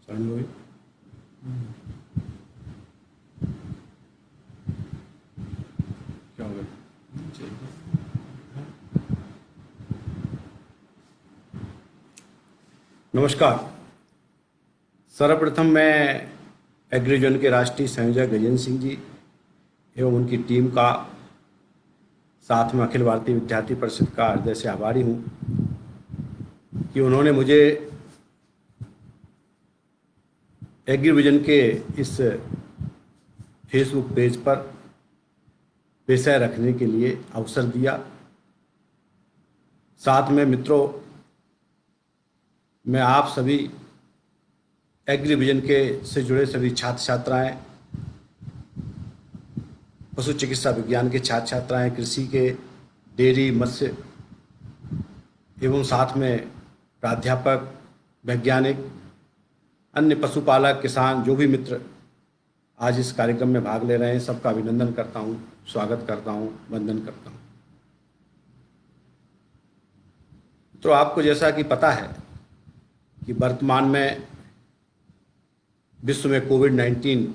चालू हुई। क्या हो गया? नमस्कार। सर्वप्रथम मैं एग्रीजोन के राष्ट्रीय संयोजक गजेंद्र सिंह जी एवं उनकी टीम का साथ में अखिल भारतीय विद्यार्थी परिषद का हृदय से आभारी हूँ कि उन्होंने मुझे एग्रीविजन के इस फेसबुक पेज पर विषय रखने के लिए अवसर दिया। साथ में मित्रों, मैं आप सभी एग्रीविजन के से जुड़े सभी छात्र छात्राएं, पशु चिकित्सा विज्ञान के छात्र छात्राएं, कृषि के, डेयरी, मत्स्य एवं साथ में प्राध्यापक, वैज्ञानिक, अन्य पशुपालक, किसान, जो भी मित्र आज इस कार्यक्रम में भाग ले रहे हैं, सबका अभिनंदन करता हूं, स्वागत करता हूं, वंदन करता हूं। तो आपको जैसा कि पता है कि वर्तमान में विश्व में कोविड-19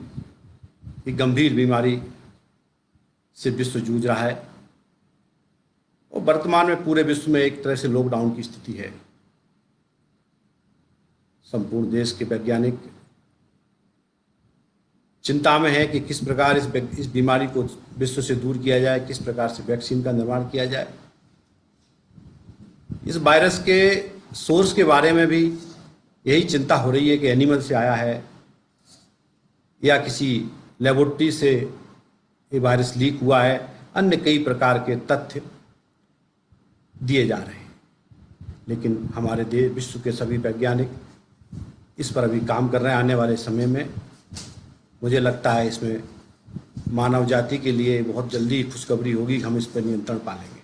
की गंभीर बीमारी से विश्व जूझ रहा है और वर्तमान में पूरे विश्व में एक तरह से लॉकडाउन की स्थिति है। संपूर्ण देश के वैज्ञानिक चिंता में है कि किस प्रकार इस बीमारी को विश्व से दूर किया जाए, किस प्रकार से वैक्सीन का निर्माण किया जाए। इस वायरस के सोर्स के बारे में भी यही चिंता हो रही है कि एनिमल से आया है या किसी लेबोरेटरी से ये वायरस लीक हुआ है। अन्य कई प्रकार के तथ्य दिए जा रहे हैं, लेकिन हमारे देश, विश्व के सभी वैज्ञानिक इस पर अभी काम कर रहे हैं। आने वाले समय में मुझे लगता है इसमें मानव जाति के लिए बहुत जल्दी खुशखबरी होगी, हम इस पर नियंत्रण पा लेंगे।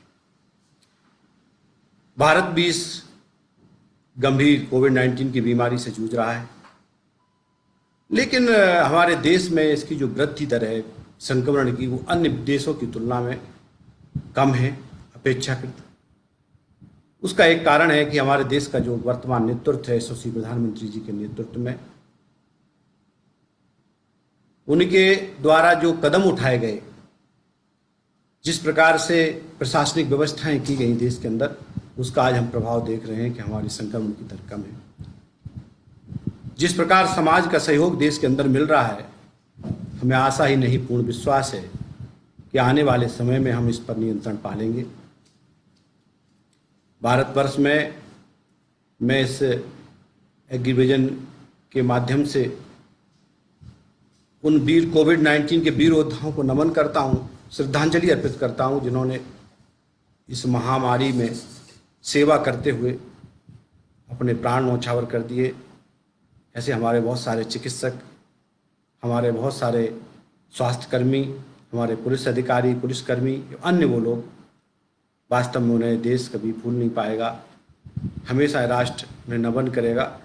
भारत भी इस गंभीर कोविड-19 की बीमारी से जूझ रहा है, लेकिन हमारे देश में इसकी जो वृद्धि दर है संक्रमण की, वो अन्य देशों की तुलना में कम है अपेक्षाकृत। उसका एक कारण है कि हमारे देश का जो वर्तमान नेतृत्व है, यशस्वी प्रधानमंत्री जी के नेतृत्व में, उनके द्वारा जो कदम उठाए गए, जिस प्रकार से प्रशासनिक व्यवस्थाएं की गई देश के अंदर, उसका आज हम प्रभाव देख रहे हैं कि हमारी संक्रमण की दर कम है। जिस प्रकार समाज का सहयोग देश के अंदर मिल रहा है, हमें आशा ही नहीं पूर्ण विश्वास है कि आने वाले समय में हम इस पर नियंत्रण पा लेंगे। भारतवर्ष में मैं इस एग्रीविजन के माध्यम से उन वीर कोविड-19 के वीर योद्धाओं को नमन करता हूँ, श्रद्धांजलि अर्पित करता हूँ, जिन्होंने इस महामारी में सेवा करते हुए अपने प्राण न्यौछावर कर दिए। ऐसे हमारे बहुत सारे चिकित्सक, हमारे बहुत सारे स्वास्थ्यकर्मी, हमारे पुलिस अधिकारी, पुलिसकर्मी, अन्य वो लोग, वास्तव में उन्हें देश कभी भूल नहीं पाएगा, हमेशा राष्ट्र उन्हें नमन करेगा।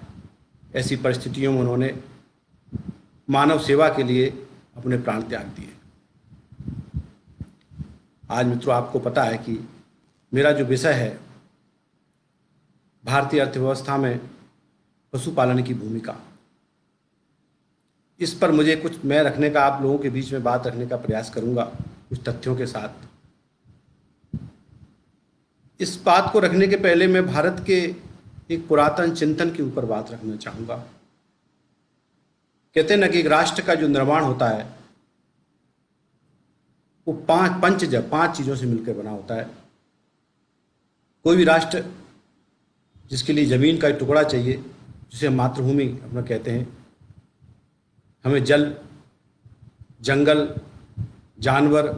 ऐसी परिस्थितियों में उन्होंने मानव सेवा के लिए अपने प्राण त्याग दिए। आज मित्रों, आपको पता है कि मेरा जो विषय है, भारतीय अर्थव्यवस्था में पशुपालन की भूमिका, इस पर मुझे कुछ मैं रखने का, आप लोगों के बीच में बात रखने का प्रयास करूंगा कुछ तथ्यों के साथ। इस बात को रखने के पहले मैं भारत के एक पुरातन चिंतन के ऊपर बात रखना चाहूंगा। कहते हैं ना कि एक राष्ट्र का जो निर्माण होता है वो पांच चीजों से मिलकर बना होता है। कोई भी राष्ट्र जिसके लिए जमीन का एक टुकड़ा चाहिए, जिसे हम मातृभूमि अपना कहते हैं, हमें जल, जंगल, जानवर,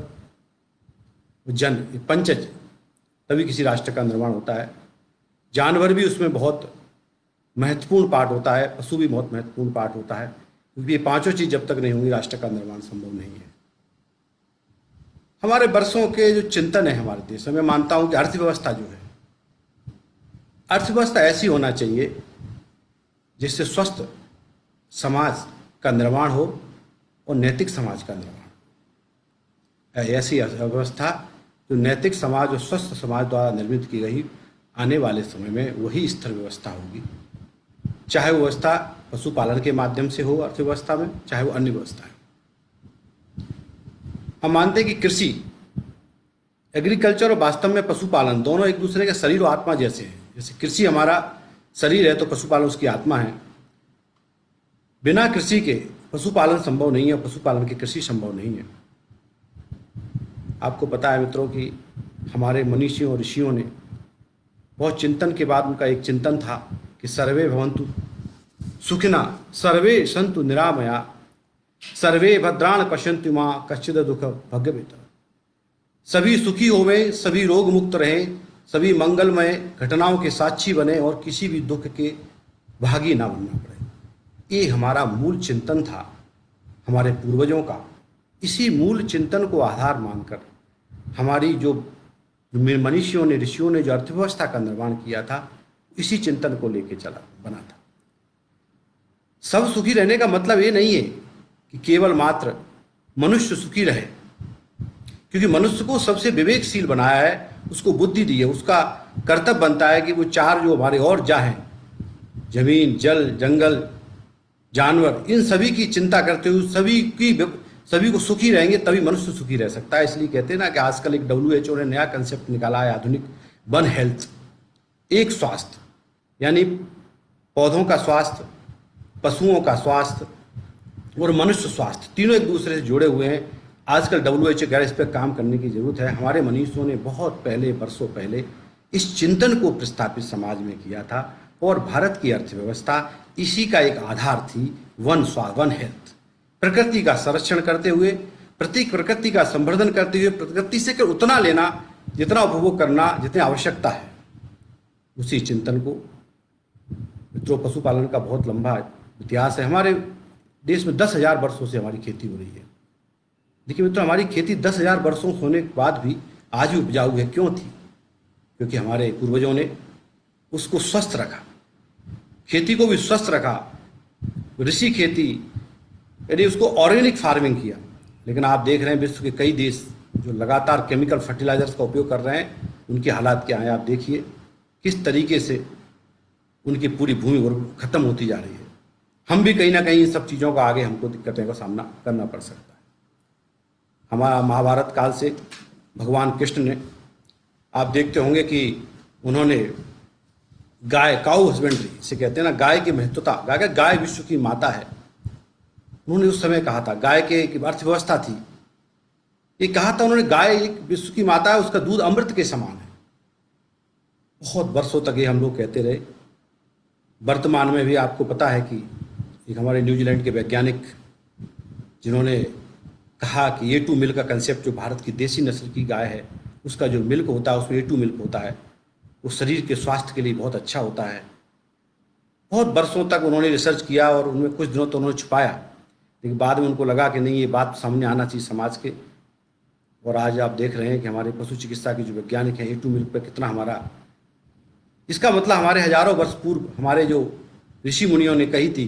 जन, ये पंचज, तभी किसी राष्ट्र का निर्माण होता है। जानवर भी उसमें बहुत महत्वपूर्ण पार्ट होता है, पशु भी बहुत महत्वपूर्ण पार्ट होता है, क्योंकि ये पांचों चीज जब तक नहीं होंगी राष्ट्र का निर्माण संभव नहीं है। हमारे वर्षों के जो चिंतन है हमारे देश में, मैं मानता हूं कि अर्थव्यवस्था जो है, अर्थव्यवस्था ऐसी होना चाहिए जिससे स्वस्थ समाज का निर्माण हो और नैतिक समाज का निर्माण। ऐसी अर्थव्यवस्था जो नैतिक समाज और स्वस्थ समाज द्वारा निर्मित की गई, आने वाले समय में वही स्थिर व्यवस्था होगी चाहे वो व्यवस्था पशुपालन के माध्यम से हो अर्थव्यवस्था में, चाहे वो अन्य व्यवस्था है। हम मानते हैं कि कृषि, एग्रीकल्चर और वास्तव में पशुपालन दोनों एक दूसरे के शरीर और आत्मा जैसे हैं। जैसे कृषि हमारा शरीर है तो पशुपालन उसकी आत्मा है। बिना कृषि के पशुपालन संभव नहीं है और पशुपालन की कृषि संभव नहीं है। आपको पता है मित्रों कि हमारे मनीषियों और ऋषियों ने बहुत चिंतन के बाद उनका एक चिंतन था कि सर्वे भवन्तु सुखिना सर्वे सन्तु निरामया सर्वे भद्राण पश्यन्तु मां कश्चिद दुख भग्यवेत। सभी सुखी होवे, सभी रोग मुक्त रहें, सभी मंगलमय घटनाओं के साक्षी बने और किसी भी दुख के भागी ना बनना पड़े। ये हमारा मूल चिंतन था हमारे पूर्वजों का। इसी मूल चिंतन को आधार मानकर हमारी जो मनीषियों ने, ऋषियों ने जो अर्थव्यवस्था का निर्माण किया था, इसी चिंतन को लेके चला बना था। सब सुखी रहने का मतलब ये नहीं है कि केवल मात्र मनुष्य सुखी रहे, क्योंकि मनुष्य को सबसे विवेकशील बनाया है, उसको बुद्धि दी है। उसका कर्तव्य बनता है कि वो चार जो हमारे और जा हैं, जमीन, जल, जंगल, जानवर, इन सभी की चिंता करते हुए सभी को सुखी रहेंगे तभी मनुष्य सुखी रह सकता है। इसलिए कहते हैं ना कि आजकल एक WHO ने नया कंसेप्ट निकाला है आधुनिक, वन हेल्थ, एक स्वास्थ्य, यानी पौधों का स्वास्थ्य, पशुओं का स्वास्थ्य और मनुष्य स्वास्थ्य, तीनों एक दूसरे से जुड़े हुए हैं। आजकल WHO कह रहा है इस पर काम करने की जरूरत है। हमारे मनीषियों ने बहुत पहले, वर्षों पहले इस चिंतन को प्रस्तापित समाज में किया था और भारत की अर्थव्यवस्था इसी का एक आधार थी, वन हेल्थ। प्रकृति का संरक्षण करते हुए, प्रकृति का संवर्धन करते हुए, प्रकृति से उतना लेना जितना उपभोग करना, जितनी आवश्यकता है, उसी चिंतन को। मित्रों, पशुपालन का बहुत लंबा इतिहास है। हमारे देश में 10,000 वर्षों से हमारी खेती हो रही है। देखिए मित्रों, हमारी खेती 10,000 वर्षों होने के बाद भी आज भी उपजाऊ है। क्यों थी? क्योंकि हमारे पूर्वजों ने उसको स्वस्थ रखा, खेती को भी स्वस्थ रखा, ऋषि खेती यानी उसको ऑर्गेनिक फार्मिंग किया। लेकिन आप देख रहे हैं विश्व के कई देश जो लगातार केमिकल फर्टिलाइजर्स का उपयोग कर रहे हैं, उनके हालात क्या हैं। आप देखिए किस तरीके से उनकी पूरी भूमि खत्म होती जा रही है। हम भी कहीं ना कहीं इन सब चीज़ों का आगे हमको दिक्कतें का सामना करना पड़ सकता है। हमारा महाभारत काल से भगवान कृष्ण ने, आप देखते होंगे कि उन्होंने गाय, काऊ हस्बेंड्री से कहते हैं ना, गाय की महत्वता, गाय विश्व की माता है। उन्होंने उस समय कहा था, गाय के एक अर्थव्यवस्था थी, ये कहा था उन्होंने, गाय एक विश्व की माता है, उसका दूध अमृत के समान है। बहुत वर्षों तक ये हम लोग कहते रहे। वर्तमान में भी आपको पता है कि एक हमारे न्यूजीलैंड के वैज्ञानिक जिन्होंने कहा कि A2 मिल्क का कंसेप्ट, जो भारत की देसी नस्ल की गाय है उसका जो मिल्क होता है उसमें A2 मिल्क होता है, वो शरीर के स्वास्थ्य के लिए बहुत अच्छा होता है। बहुत वर्षों तक उन्होंने रिसर्च किया और उनमें कुछ दिनों तो उन्होंने छुपाया, लेकिन बाद में उनको लगा कि नहीं, ये बात सामने आना चाहिए समाज के। और आज आप देख रहे हैं कि हमारे पशु चिकित्सा के जो वैज्ञानिक हैं, A2 मिल्क पर कितना हमारा, इसका मतलब हमारे हजारों वर्ष पूर्व हमारे जो ऋषि मुनियों ने कही थी,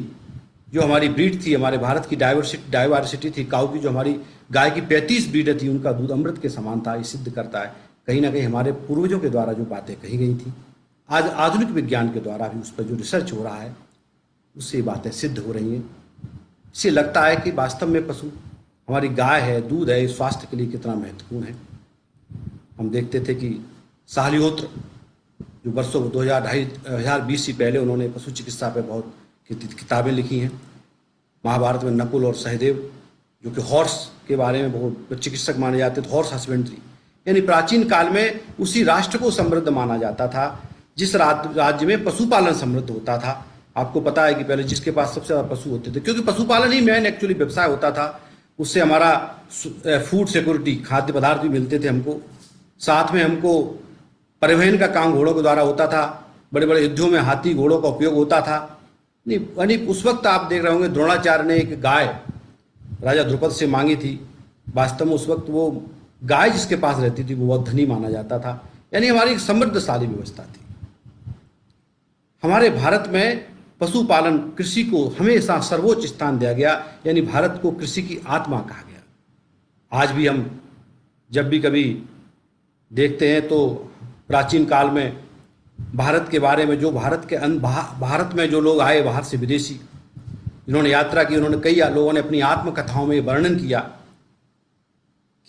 जो हमारी ब्रीड थी, हमारे भारत की डाइवर्सिटी थी काऊ की, जो हमारी गाय की 35 ब्रीडें थी, उनका दूध अमृत के समान था। ये सिद्ध करता है कहीं ना कहीं हमारे पूर्वजों के द्वारा जो बातें कही गई थी, आज आधुनिक विज्ञान के द्वारा भी उस पर जो रिसर्च हो रहा है उससे बातें सिद्ध हो रही हैं। इससे लगता है कि वास्तव में पशु, हमारी गाय है, दूध है, स्वास्थ्य के लिए कितना महत्वपूर्ण है। हम देखते थे कि साहलिहोत्र जो वर्षों 2020 से पहले उन्होंने पशु चिकित्सा पे बहुत किताबें लिखी हैं। महाभारत में नकुल और सहदेव जो कि हॉर्स के बारे में बहुत चिकित्सक माने जाते थे, हॉर्स हस्बेंड्री, यानी प्राचीन काल में उसी राष्ट्र को समृद्ध माना जाता था जिस राज्य में पशुपालन समृद्ध होता था। आपको पता है कि पहले जिसके पास सबसे ज़्यादा पशु होते थे, क्योंकि पशुपालन ही मेन एक्चुअली व्यवसाय होता था, उससे हमारा फूड सिक्योरिटी, खाद्य पदार्थ भी मिलते थे हमको, साथ में हमको परिवहन का काम घोड़ों के द्वारा होता था, बड़े बड़े युद्धों में हाथी घोड़ों का उपयोग होता था। नहीं, यानी उस वक्त आप देख रहे होंगे द्रोणाचार्य ने एक गाय राजा द्रुपद से मांगी थी। वास्तव में उस वक्त वो गाय जिसके पास रहती थी वो बहुत धनी माना जाता था। यानी हमारी एक समृद्धशाली व्यवस्था थी। हमारे भारत में पशुपालन, कृषि को हमेशा सर्वोच्च स्थान दिया गया, यानी भारत को कृषि की आत्मा कहा गया। आज भी हम जब भी कभी देखते हैं तो प्राचीन काल में भारत के बारे में, जो भारत में जो लोग आए बाहर से, विदेशी जिन्होंने यात्रा की, उन्होंने कई लोगों ने अपनी आत्मकथाओं में वर्णन किया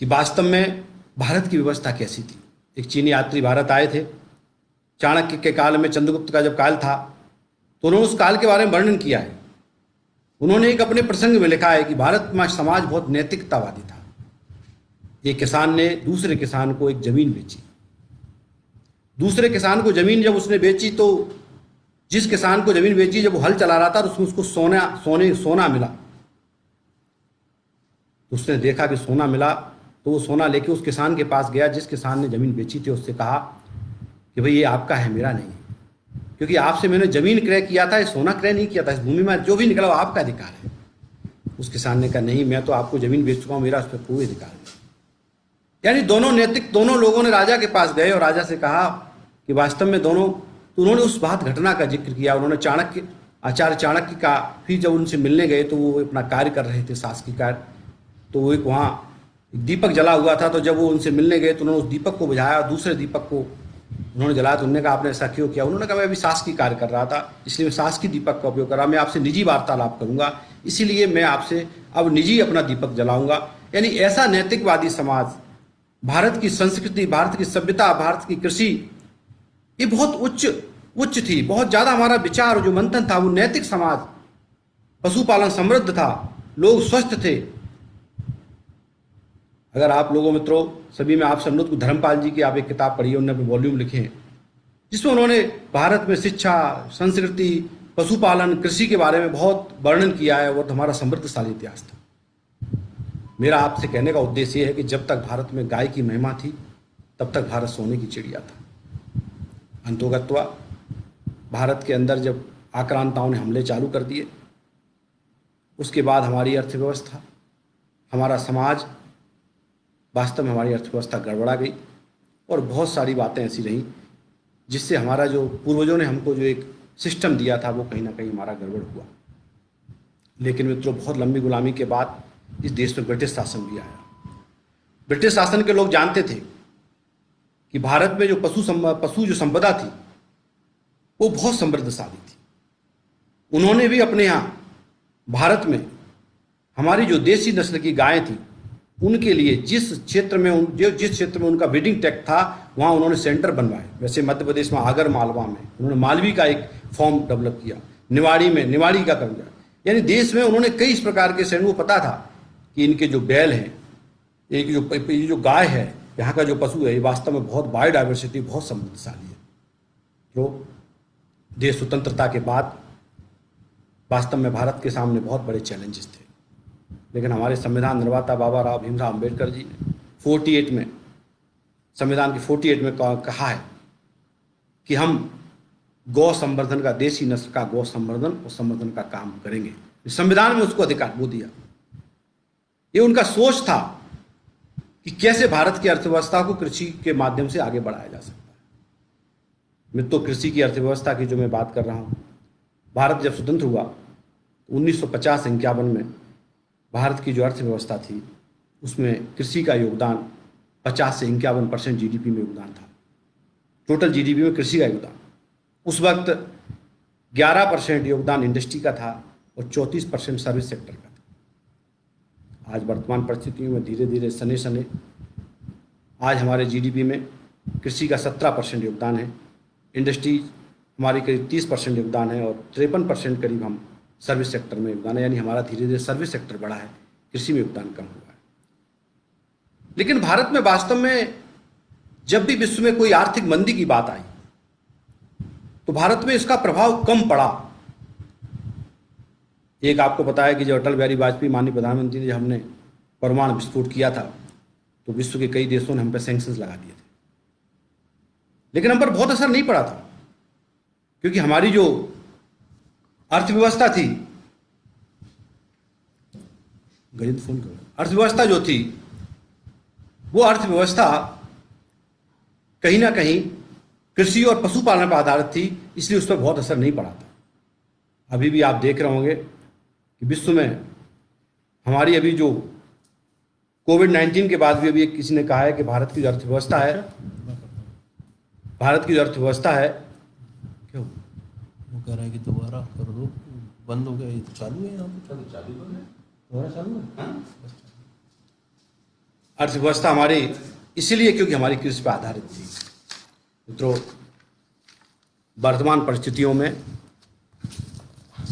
कि वास्तव में भारत की व्यवस्था कैसी थी। एक चीनी यात्री भारत आए थे, चाणक्य के काल में, चंद्रगुप्त का जब काल था, तो उन्होंने उस काल के बारे में वर्णन किया है। उन्होंने एक अपने प्रसंग में लिखा है कि भारत में समाज बहुत नैतिकतावादी था। एक किसान ने दूसरे किसान को एक जमीन बेची। दूसरे किसान को जमीन जब उसने बेची, तो जिस किसान को जमीन बेची, जब वो हल चला रहा था तो उसमें उसको सोना मिला। तो उसने देखा कि सोना मिला, तो वो सोना लेके उस किसान के पास गया जिस किसान ने जमीन बेची थी। उससे कहा कि भाई ये आपका है, मेरा नहीं है, क्योंकि आपसे मैंने जमीन क्रय किया था, ये सोना क्रय नहीं किया था। इस भूमि में जो भी निकला वो आपका अधिकार है। उस किसान ने कहा नहीं, मैं तो आपको जमीन बेच चुका हूं, मेरा उस पर कोई अधिकार नहीं। यानी दोनों लोगों ने राजा के पास गए और राजा से कहा कि वास्तव में दोनों, तो उन्होंने उस घटना का जिक्र किया। उन्होंने आचार्य चाणक्य का, फिर जब उनसे मिलने गए तो वो अपना कार्य कर रहे थे, शासकीय कार्य, तो वो एक वहाँ दीपक जला हुआ था। तो जब वो उनसे मिलने गए तो उन्होंने उस दीपक को बुझाया, दूसरे दीपक को उन्होंने जलाया। तो उन्होंने कहा आपने ऐसा क्यों किया? उन्होंने कहा मैं अभी शासकीय कार्य कर रहा था, इसलिए मैं शासकीय दीपक का उपयोग कर रहा, मैं आपसे निजी वार्तालाप करूंगा, इसीलिए मैं आपसे अब निजी अपना दीपक जलाऊंगा। यानी ऐसा नैतिकवादी समाज, भारत की संस्कृति, भारत की सभ्यता, भारत की कृषि, ये बहुत उच्च थी। बहुत ज्यादा हमारा विचार जो मंथन था वो नैतिक समाज, पशुपालन समृद्ध था, लोग स्वस्थ थे। अगर आप लोगों मित्रों सभी में आपसे अनुरोध, धर्मपाल जी की आप एक किताब पढ़िए, उन्होंने अपने वॉल्यूम लिखे हैं जिसमें उन्होंने भारत में शिक्षा, संस्कृति, पशुपालन, कृषि के बारे में बहुत वर्णन किया है। और हमारा समृद्धशाली इतिहास था। मेरा आपसे कहने का उद्देश्य यह है कि जब तक भारत में गाय की महिमा थी तब तक भारत सोने की चिड़िया था। अंतोगत्वा भारत के अंदर जब आक्रांताओं ने हमले चालू कर दिए, उसके बाद हमारी अर्थव्यवस्था, हमारा समाज, वास्तव में हमारी अर्थव्यवस्था गड़बड़ा गई और बहुत सारी बातें ऐसी रहीं जिससे हमारा जो पूर्वजों ने हमको जो एक सिस्टम दिया था वो कहीं ना कहीं हमारा गड़बड़ हुआ। लेकिन मित्रों, बहुत लंबी गुलामी के बाद इस देश में ब्रिटिश शासन भी आया। ब्रिटिश शासन के लोग जानते थे कि भारत में जो पशु जो संपदा थी वो बहुत समृद्धशाली थी। उन्होंने भी अपने यहाँ भारत में हमारी जो देसी नस्ल की गायें थी उनके लिए जिस क्षेत्र में उनका ब्रीडिंग ट्रैक्ट था वहाँ उन्होंने सेंटर बनवाए। वैसे मध्य प्रदेश में आगर मालवा में उन्होंने मालवी का एक फॉर्म डेवलप किया, निवाड़ी में निवाड़ी का कर दिया। यानी देश में उन्होंने कई इस प्रकार के सेंटर, वो पता था कि इनके जो बैल हैं, ये जो गाय है, यहाँ का जो पशु है, ये वास्तव में बहुत बायोडाइवर्सिटी, बहुत समृद्धशाली है। तो देश स्वतंत्रता के बाद वास्तव में भारत के सामने बहुत बड़े चैलेंजेस थे, लेकिन हमारे संविधान निर्माता बाबा राव भीमराव अम्बेडकर जी ने 48 में, संविधान की 48 में कहा है कि हम गौ संवर्धन का, देसी नस्ल का गौ संवर्धन और संवर्धन का काम करेंगे। संविधान में उसको अधिकार वो दिया। ये उनका सोच था कि कैसे भारत की अर्थव्यवस्था को कृषि के माध्यम से आगे बढ़ाया जा सकता है। मैं तो कृषि की अर्थव्यवस्था की जो मैं बात कर रहा हूँ, भारत जब स्वतंत्र हुआ 1950-51 में भारत की जो अर्थव्यवस्था थी उसमें कृषि का योगदान 50 से 51% जीडीपी में योगदान था। टोटल जीडीपी में कृषि का योगदान उस वक्त 11% योगदान इंडस्ट्री का था और 34% सर्विस सेक्टर का था। आज वर्तमान परिस्थितियों में धीरे धीरे सने सने आज हमारे जीडीपी में कृषि का 17% योगदान है, इंडस्ट्री हमारी करीब 30% योगदान है और 53% करीब हम सर्विस सेक्टर में योगदान है। यानी हमारा धीरे धीरे सर्विस सेक्टर बढ़ा है, कृषि में योगदान कम हुआ है। लेकिन भारत में वास्तव में जब भी विश्व में कोई आर्थिक मंदी की बात आई तो भारत में इसका प्रभाव कम पड़ा। एक आपको पता है कि जब अटल बिहारी वाजपेयी माननीय प्रधानमंत्री ने, जब हमने परमाणु विस्फोट किया था तो विश्व के कई देशों ने हम पर सैंक्शंस लगा दिए थे, लेकिन हम पर बहुत असर नहीं पड़ा था क्योंकि हमारी जो अर्थव्यवस्था थी, अर्थव्यवस्था जो थी वो अर्थव्यवस्था कहीं ना कहीं कृषि और पशुपालन पर आधारित थी, इसलिए उस पर बहुत असर नहीं पड़ा था। अभी भी आप देख रहे होंगे कि विश्व में हमारी अभी जो कोविड-19 के बाद भी अभी किसी ने कहा है कि भारत की जो अर्थव्यवस्था है वो कह रहा है कि दोबारा कर दो, बंद हो गया। ये तो चालू है, यहाँ पे चालू कर रहे हैं। दोबारा चालू है। हाँ? अर्थव्यवस्था हमारी इसीलिए क्योंकि हमारी कृषि पर आधारित थी। मित्रों, वर्तमान परिस्थितियों में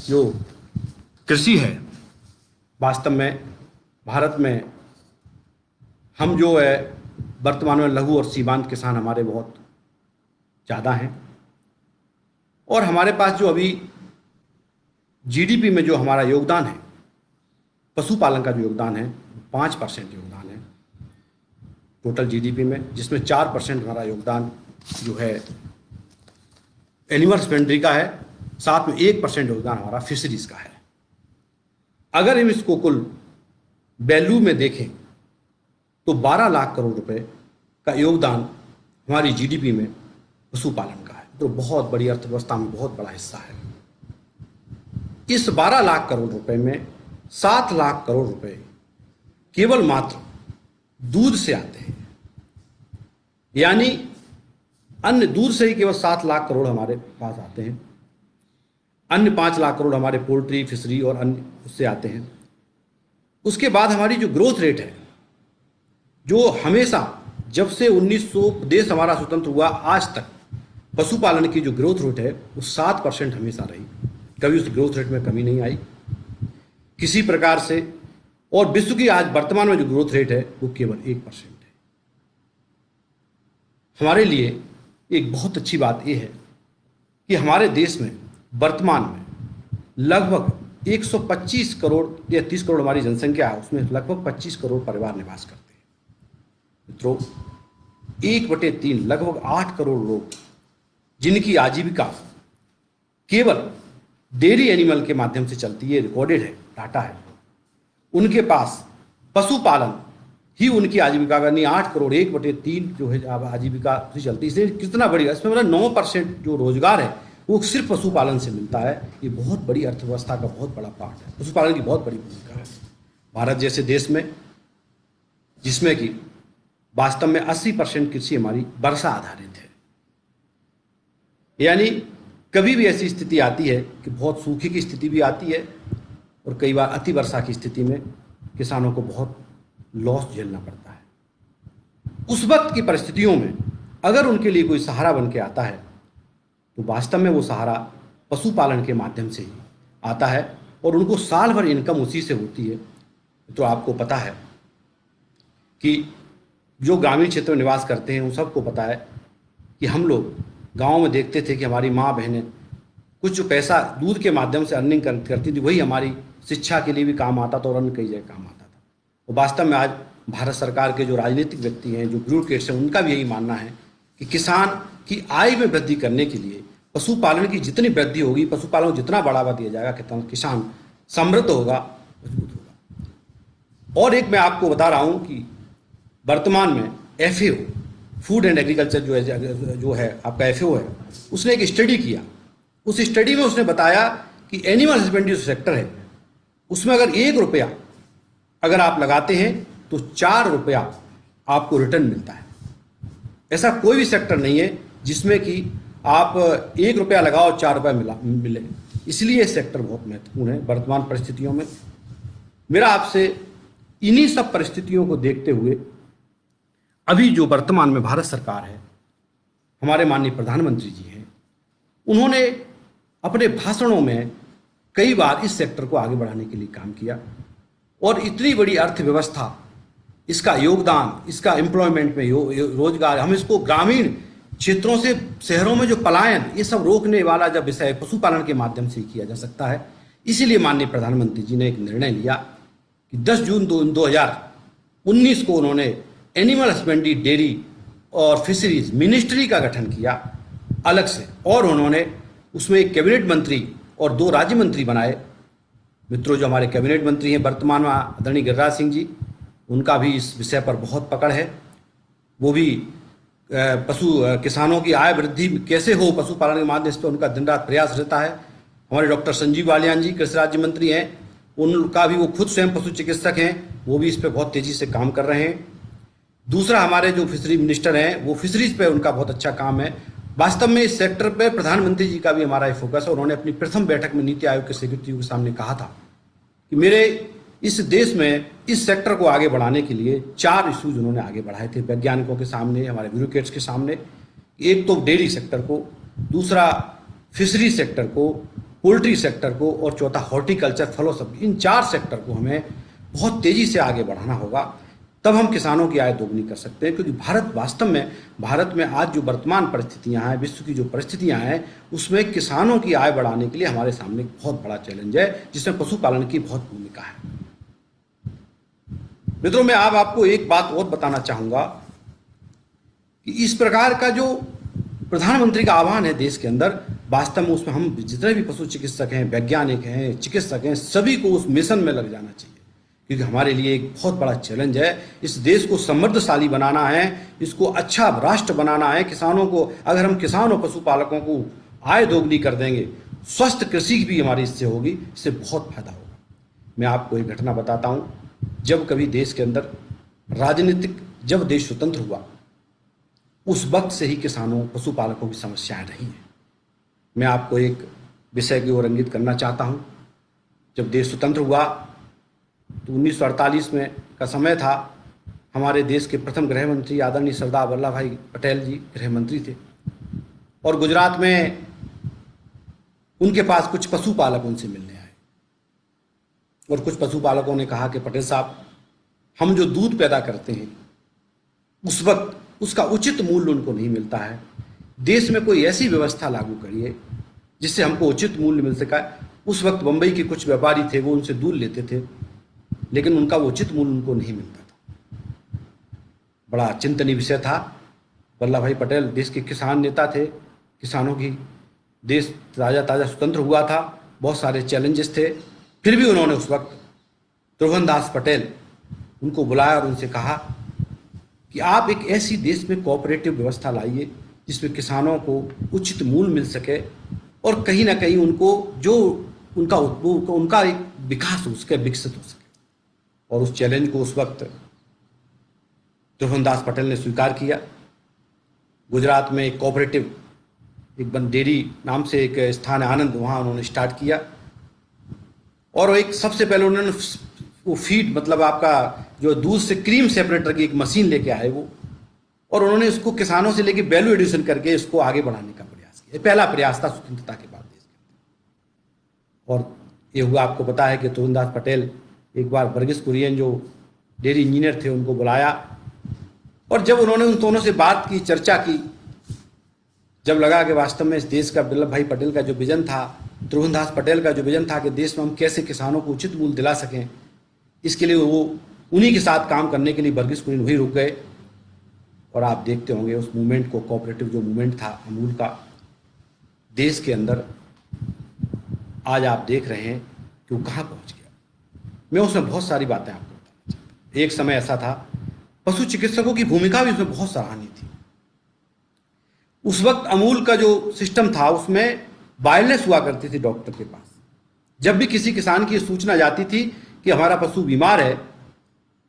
जो कृषि है, वास्तव में भारत में हम जो है वर्तमान में लघु और सीमांत किसान हमारे बहुत ज़्यादा हैं, और हमारे पास जो अभी जीडीपी में जो हमारा योगदान है, पशुपालन का जो योगदान है 5% योगदान है टोटल जीडीपी में, जिसमें 4% हमारा योगदान जो है एनिमल हस्बेंड्री का है, साथ में 1% योगदान हमारा फिशरीज का है। अगर हम इसको कुल वैल्यू में देखें तो 12 लाख करोड़ रुपए का योगदान हमारी जीडीपी में पशुपालन का है, तो बहुत बड़ी अर्थव्यवस्था में बहुत बड़ा हिस्सा है। इस 12 लाख करोड़ रुपए में 7 लाख करोड़ रुपए केवल मात्र दूध से आते हैं, यानी अन्य दूध से ही केवल 7 लाख करोड़ हमारे पास आते हैं। अन्य 5 लाख करोड़ हमारे पोल्ट्री, फिशरी और अन्य उससे आते हैं। उसके बाद हमारी जो ग्रोथ रेट है, जो हमेशा जब से 1900 देश हमारा स्वतंत्र हुआ आज तक पशुपालन की जो ग्रोथ रेट है वो 7% हमेशा रही, कभी उस ग्रोथ रेट में कमी नहीं आई किसी प्रकार से। और विश्व की आज वर्तमान में जो ग्रोथ रेट है वो केवल 1% है। हमारे लिए एक बहुत अच्छी बात यह है कि हमारे देश में वर्तमान में लगभग 125 करोड़ या 30 करोड़ हमारी जनसंख्या है, उसमें लगभग 25 करोड़ परिवार निवास करते हैं। मित्रों, 1/3 लगभग 8 करोड़ लोग जिनकी आजीविका केवल डेयरी एनिमल के माध्यम से चलती है, रिकॉर्डेड है, डाटा है, उनके पास पशुपालन ही उनकी आजीविका का नहीं। 8 करोड़ 1/3 जो है आजीविका से चलती है। इसलिए कितना बड़ी, इसमें मतलब 9% जो रोजगार है वो सिर्फ पशुपालन से मिलता है। ये बहुत बड़ी अर्थव्यवस्था का बहुत बड़ा पार्ट है, पशुपालन की बहुत बड़ी भूमिका है। भारत जैसे देश में जिसमें कि वास्तव में 80% कृषि हमारी वर्षा आधारित है, यानी कभी भी ऐसी स्थिति आती है कि बहुत सूखे की स्थिति भी आती है और कई बार अति वर्षा की स्थिति में किसानों को बहुत लॉस झेलना पड़ता है। उस वक्त की परिस्थितियों में अगर उनके लिए कोई सहारा बन के आता है तो वास्तव में वो सहारा पशुपालन के माध्यम से ही आता है और उनको साल भर इनकम उसी से होती है। तो आपको पता है कि जो ग्रामीण क्षेत्र में निवास करते हैं उन सबको पता है कि हम लोग गाँव में देखते थे कि हमारी माँ बहनें कुछ जो पैसा दूध के माध्यम से अर्निंग करती थी, वही हमारी शिक्षा के लिए भी काम आता था और अन्य कई जगह काम आता था। और वास्तव में आज भारत सरकार के जो राजनीतिक व्यक्ति हैं, जो ब्यूरोक्रेट्स हैं, उनका भी यही मानना है कि किसान की आय में वृद्धि करने के लिए पशुपालन की जितनी वृद्धि होगी, पशुपालन को जितना बढ़ावा दिया जाएगा, किसान समृद्ध होगा, मजबूत होगा। और एक मैं आपको बता रहा हूँ कि वर्तमान में FAO, फूड एंड एग्रीकल्चर जो है आपका FAO है, उसने एक स्टडी किया। उस स्टडी में उसने बताया कि एनिमल हस्बेंड्री जो सेक्टर है उसमें अगर 1 रुपया अगर आप लगाते हैं तो 4 रुपया आपको रिटर्न मिलता है। ऐसा कोई भी सेक्टर नहीं है जिसमें कि आप 1 रुपया लगाओ 4 रुपया मिले। इसलिए ये सेक्टर बहुत महत्वपूर्ण है वर्तमान परिस्थितियों में। मेरा आपसे इन्हीं सब परिस्थितियों को देखते हुए अभी जो वर्तमान में भारत सरकार है, हमारे माननीय प्रधानमंत्री जी हैं, उन्होंने अपने भाषणों में कई बार इस सेक्टर को आगे बढ़ाने के लिए काम किया और इतनी बड़ी अर्थव्यवस्था, इसका योगदान, इसका एम्प्लॉयमेंट में रोजगार, हम इसको ग्रामीण क्षेत्रों से शहरों में जो पलायन, ये सब रोकने वाला जब विषय पशुपालन के माध्यम से किया जा सकता है। इसीलिए माननीय प्रधानमंत्री जी ने एक निर्णय लिया कि 10 जून 2019 को उन्होंने एनिमल हस्बेंड्री, डेयरी और फिशरीज मिनिस्ट्री का गठन किया अलग से, और उन्होंने उसमें एक कैबिनेट मंत्री और 2 राज्य मंत्री बनाए। मित्रों, जो हमारे कैबिनेट मंत्री हैं वर्तमान में आदरणीय गिरिराज सिंह जी, उनका भी इस विषय पर बहुत पकड़ है। वो भी किसानों की आय वृद्धि कैसे हो पशुपालन के माध्यम से, उनका दिन रात प्रयास रहता है। हमारे डॉक्टर संजीव बालियान जी कृषि राज्य मंत्री हैं, उनका भी, वो खुद स्वयं पशु चिकित्सक हैं, वो भी इस पर बहुत तेजी से काम कर रहे हैं। दूसरा, हमारे जो फिशरी मिनिस्टर हैं वो फिशरीज पे उनका बहुत अच्छा काम है, वास्तव में इस सेक्टर पर प्रधानमंत्री जी का भी हमारा ये फोकस है। उन्होंने अपनी प्रथम बैठक में नीति आयोग के सेक्रेटरी के सामने कहा था कि मेरे इस देश में इस सेक्टर को आगे बढ़ाने के लिए 4 इश्यूज उन्होंने आगे बढ़ाए थे वैज्ञानिकों के सामने, हमारे ब्यूरोक्रेट्स के सामने। एक तो डेयरी सेक्टर को, दूसरा फिशरी सेक्टर को, पोल्ट्री सेक्टर को, और चौथा हॉर्टिकल्चर, फलों सब्जी। इन 4 सेक्टर को हमें बहुत तेजी से आगे बढ़ाना होगा, तब हम किसानों की आय दोगुनी कर सकते हैं। क्योंकि भारत में आज जो वर्तमान परिस्थितियां हैं, विश्व की जो परिस्थितियां हैं, उसमें किसानों की आय बढ़ाने के लिए हमारे सामने एक बहुत बड़ा चैलेंज है, जिसमें पशुपालन की बहुत भूमिका है। मित्रों, मैं आपको एक बात और बताना चाहूंगा कि इस प्रकार का जो प्रधानमंत्री का आह्वान है देश के अंदर, वास्तव में उसमें हम जितने भी पशु चिकित्सक हैं, वैज्ञानिक हैं, चिकित्सक हैं, सभी को उस मिशन में लग जाना चाहिए। क्योंकि हमारे लिए एक बहुत बड़ा चैलेंज है। इस देश को समृद्धशाली बनाना है, इसको अच्छा राष्ट्र बनाना है। किसानों को, अगर हम किसान और पशुपालकों को आय दोगुनी कर देंगे, स्वस्थ कृषि भी हमारी इससे होगी, इससे बहुत फायदा होगा। मैं आपको एक घटना बताता हूँ। जब कभी देश के अंदर जब देश स्वतंत्र हुआ, उस वक्त से ही किसानों, पशुपालकों की समस्याएं रही हैं। मैं आपको एक विषय की ओर इंगित करना चाहता हूँ। जब देश स्वतंत्र हुआ तो 1948 में का समय था। हमारे देश के प्रथम गृह मंत्री आदरणीय सरदार वल्लभ भाई पटेल जी गृह मंत्री थे, और गुजरात में उनके पास कुछ पशुपालक उनसे मिलने आए, और कुछ पशुपालकों ने कहा कि पटेल साहब, हम जो दूध पैदा करते हैं उस वक्त उसका उचित मूल्य उनको नहीं मिलता है। देश में कोई ऐसी व्यवस्था लागू करिए जिससे हमको उचित मूल्य मिल सका। उस वक्त बंबई के कुछ व्यापारी थे, वो उनसे दूध लेते थे, लेकिन उनका वो उचित मूल्य उनको नहीं मिलता था। बड़ा चिंतनीय विषय था। वल्लभ भाई पटेल देश के किसान नेता थे। किसानों की देश ताज़ा स्वतंत्र हुआ था, बहुत सारे चैलेंजेस थे, फिर भी उन्होंने उस वक्त त्रिभुवनदास पटेल उनको बुलाया और उनसे कहा कि आप एक ऐसी देश में कोऑपरेटिव व्यवस्था लाइए जिसमें किसानों को उचित मूल्य मिल सके, और कहीं ना कहीं उनको जो उनका एक विकास हो सके, विकसित हो सके। और उस चैलेंज को उस वक्त त्रिभुवनदास पटेल ने स्वीकार किया। गुजरात में एक कोऑपरेटिव, एक बंदेरी नाम से एक स्थान है, आनंद, वहाँ उन्होंने स्टार्ट किया। और एक सबसे पहले उन्होंने वो फीड, मतलब आपका जो दूध से क्रीम सेपरेटर की एक मशीन लेके आए वो, और उन्होंने उसको किसानों से लेके वैल्यू एडिशन करके इसको आगे बढ़ाने का प्रयास किया। पहला प्रयास था स्वतंत्रता के बाद देश के। और ये हुआ, आपको पता है कि त्रिभुवनदास पटेल एक बार वर्गीस कुरियन जो डेयरी इंजीनियर थे उनको बुलाया, और जब उन्होंने उन दोनों से बात की, चर्चा की, जब लगा कि वास्तव में इस देश का वल्लभ भाई पटेल का जो विजन था, त्रिभुवनदास पटेल का जो विजन था कि देश में हम कैसे किसानों को उचित मूल्य दिला सकें, इसके लिए वो उन्हीं के साथ काम करने के लिए वर्गीस कुरियन वहीं रुक गए। और आप देखते होंगे उस मूवमेंट को, कोऑपरेटिव जो मूवमेंट था अमूल का देश के अंदर, आज आप देख रहे हैं कि वो कहाँ पहुँच गया। मैं उसमें बहुत सारी बातें आपको बताना चाहता हूँ। एक समय ऐसा था, पशु चिकित्सकों की भूमिका भी उसमें बहुत सराहनीय थी। उस वक्त अमूल का जो सिस्टम था उसमें वायरलेस हुआ करती थी डॉक्टर के पास। जब भी किसी किसान की सूचना जाती थी कि हमारा पशु बीमार है,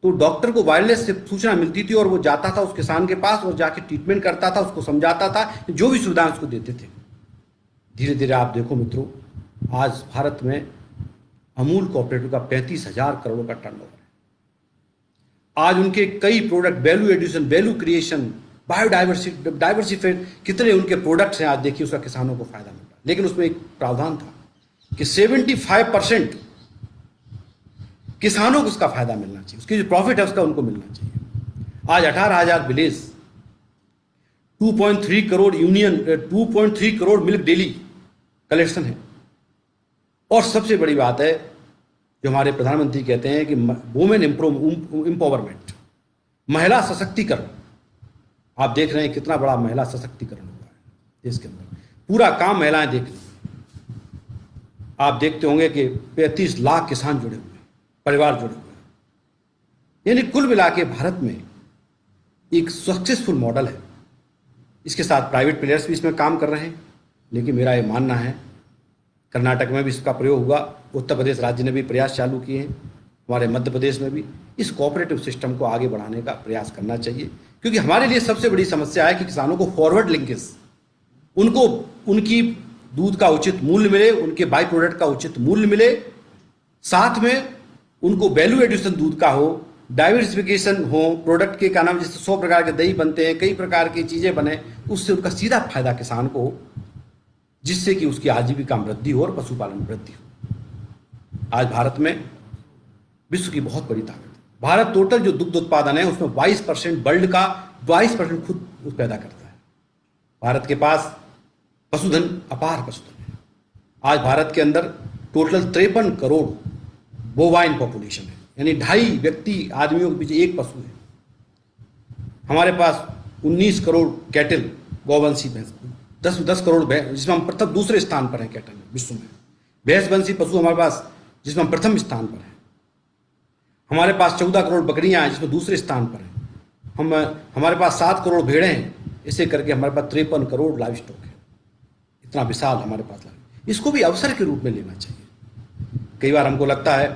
तो डॉक्टर को वायरलेस से सूचना मिलती थी, और वो जाता था उस किसान के पास और जाके ट्रीटमेंट करता था, उसको समझाता था, जो भी सुविधाएं उसको देते थे। धीरे धीरे आप देखो मित्रों, आज भारत में अमूल कोऑपरेटिव का 35,000 करोड़ का टर्नओवर है। आज उनके कई product, value addition, value creation, diversified, कितने उनके प्रोडक्ट्स हैं। आज देखिए उसका किसानों को फायदा मिल रहा है। लेकिन उसमें एक प्रावधान था कि 75% किसानों को उसका फायदा मिलना चाहिए, उसकी जो प्रॉफिट है उसका उनको मिलना चाहिए। आज 18,000 village, 2.3 crore union, 2.3 crore milk daily collection है। और सबसे बड़ी बात है जो हमारे प्रधानमंत्री कहते हैं कि वुमेन एम्पावरमेंट, महिला सशक्तिकरण। आप देख रहे हैं कितना बड़ा महिला सशक्तिकरण हुआ है देश के अंदर, पूरा काम महिलाएं देख रही हैं। आप देखते होंगे कि 35 लाख किसान जुड़े हुए, परिवार जुड़े हुए, यानी कुल मिला के भारत में एक सक्सेसफुल मॉडल है। इसके साथ प्राइवेट प्लेयर्स भी इसमें काम कर रहे हैं, लेकिन मेरा ये मानना है कर्नाटक में भी इसका प्रयोग हुआ, उत्तर प्रदेश राज्य ने भी प्रयास चालू किए हैं, हमारे मध्य प्रदेश में भी इस कोऑपरेटिव सिस्टम को आगे बढ़ाने का प्रयास करना चाहिए। क्योंकि हमारे लिए सबसे बड़ी समस्या है कि किसानों को फॉरवर्ड लिंकेज उनको उनकी दूध का उचित मूल्य मिले, उनके बाई प्रोडक्ट का उचित मूल्य मिले, साथ में उनको वैल्यू एडिशन दूध का हो, डाइवर्सिफिकेशन हो प्रोडक्ट के, क्या नाम, जैसे 100 प्रकार के दही बनते हैं, कई प्रकार की चीजें बने, उससे उनका सीधा फायदा किसान को हो, जिससे कि उसकी आजीविका में वृद्धि हो और पशुपालन में वृद्धि हो। आज भारत में विश्व की बहुत बड़ी ताकत है। भारत टोटल जो दुग्ध उत्पादन है उसमें 22% वर्ल्ड का 22% खुद पैदा करता है। भारत के पास पशुधन, अपार पशुधन है। आज भारत के अंदर टोटल 53 करोड़ बोवाइन पॉपुलेशन है, यानी 2.5 व्यक्ति आदमियों के पीछे एक पशु है। हमारे पास 19 करोड़ कैटल, गौवंशी भैंस, 10 करोड़ भैंस, जिसमें हम प्रथम दूसरे स्थान पर हैं कैटल में विश्व में। भैंसवंशी पशु हमारे पास, जिसमें हम प्रथम स्थान पर हैं। हमारे पास 14 करोड़ बकरियां हैं, जिसमें दूसरे स्थान पर हैं। हमारे पास 7 करोड़ भेड़ें हैं। ऐसे करके हमारे पास 53 करोड़ लाइव स्टॉक है। इतना विशाल हमारे पास लाइव, इसको भी अवसर के रूप में लेना चाहिए। कई बार हमको लगता है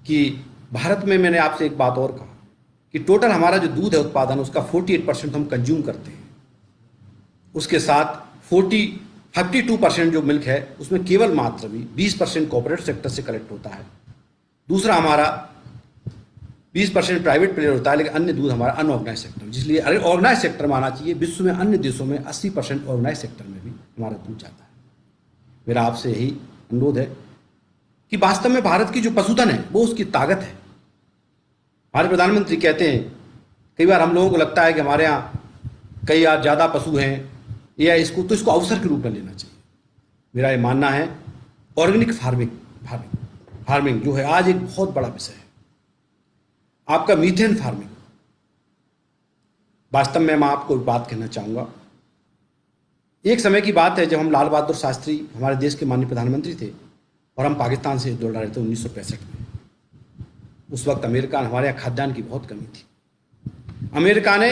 कि भारत में, मैंने आपसे एक बात और कहा कि टोटल हमारा जो दूध है उत्पादन, उसका 48% हम कंज्यूम करते हैं। उसके साथ 52% जो मिल्क है उसमें केवल मात्र भी 20% कॉर्पोरेट सेक्टर से कलेक्ट होता है। दूसरा हमारा 20% प्राइवेट प्लेयर होता है, लेकिन अन्य दूध हमारा अनऑर्गेनाइज सेक्टर, इसलिए ऑर्गेनाइज सेक्टर में आना चाहिए। विश्व में अन्य देशों में 80% ऑर्गेनाइज सेक्टर में भी हमारा दूध जाता है। मेरा आपसे यही अनुरोध है कि वास्तव में भारत की जो पशुधन है वो उसकी ताकत है। हमारे प्रधानमंत्री कहते हैं, कई बार हम लोगों को लगता है कि हमारे यहाँ कई यार ज़्यादा पशु हैं या इसको अवसर के रूप में लेना चाहिए। मेरा ये मानना है ऑर्गेनिक फार्मिंग जो है आज एक बहुत बड़ा विषय है। आपका मीथेन फार्मिंग, वास्तव में मैं आपको एक बात कहना चाहूँगा। एक समय की बात है जब हम लाल बहादुर शास्त्री हमारे देश के माननीय प्रधानमंत्री थे और हम पाकिस्तान से जुड़ रहे थे 1965 में। उस वक्त अमेरिका ने, हमारे यहाँ खाद्यान्न की बहुत कमी थी। अमेरिका ने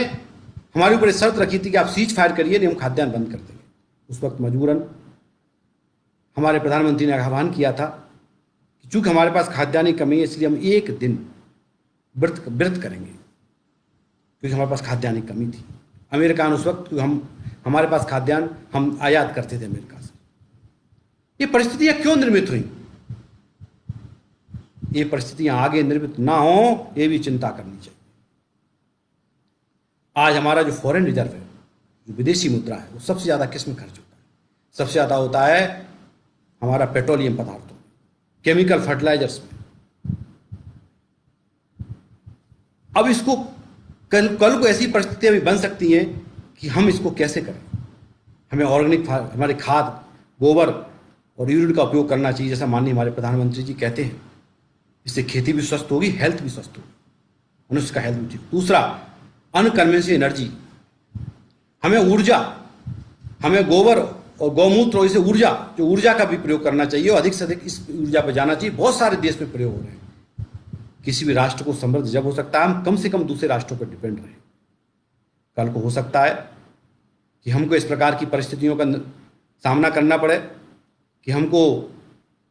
हमारे ऊपर शर्त रखी थी कि आप सीज फायर करिए, नहीं हम खाद्यान्न बंद कर देंगे। उस वक्त मजबूरन हमारे प्रधानमंत्री ने आह्वान किया था कि चूंकि हमारे पास खाद्यान्न की कमी है, इसलिए हम एक दिन व्रत करेंगे, क्योंकि हमारे पास खाद्यान्न की कमी थी। अमेरिका ने उस वक्त, हमारे पास खाद्यान्न हम आयात करते थे अमेरिका से। ये परिस्थितियां क्यों निर्मित हुई? ये परिस्थितियां आगे निर्मित ना हो, ये भी चिंता करनी चाहिए। आज हमारा जो फॉरेन रिजर्व है, जो विदेशी मुद्रा है, वो सबसे ज्यादा किस में खर्च होता है? सबसे ज्यादा होता है हमारा पेट्रोलियम पदार्थों, केमिकल फर्टिलाइजर्स में। अब इसको कल को ऐसी परिस्थितियां भी बन सकती हैं कि हम इसको कैसे करें। हमें ऑर्गेनिक, हमारे खाद, गोबर और यूरिन का उपयोग करना चाहिए, जैसा माननीय हमारे प्रधानमंत्री जी कहते हैं। इससे खेती भी स्वस्थ होगी, हेल्थ भी स्वस्थ होगी, मनुष्य का हेल्थ भी ठीक। दूसरा, अनकन्वेंशनल एनर्जी, हमें ऊर्जा, हमें गोबर और गौमूत्र और इसे ऊर्जा, जो ऊर्जा का भी प्रयोग करना चाहिए और अधिक से अधिक इस ऊर्जा पर जाना चाहिए। बहुत सारे देश में प्रयोग हो रहे हैं। किसी भी राष्ट्र को समृद्ध जब हो सकता है हम कम से कम दूसरे राष्ट्रों पर डिपेंड रहें। कल को हो सकता है कि हमको इस प्रकार की परिस्थितियों का सामना करना पड़े कि हमको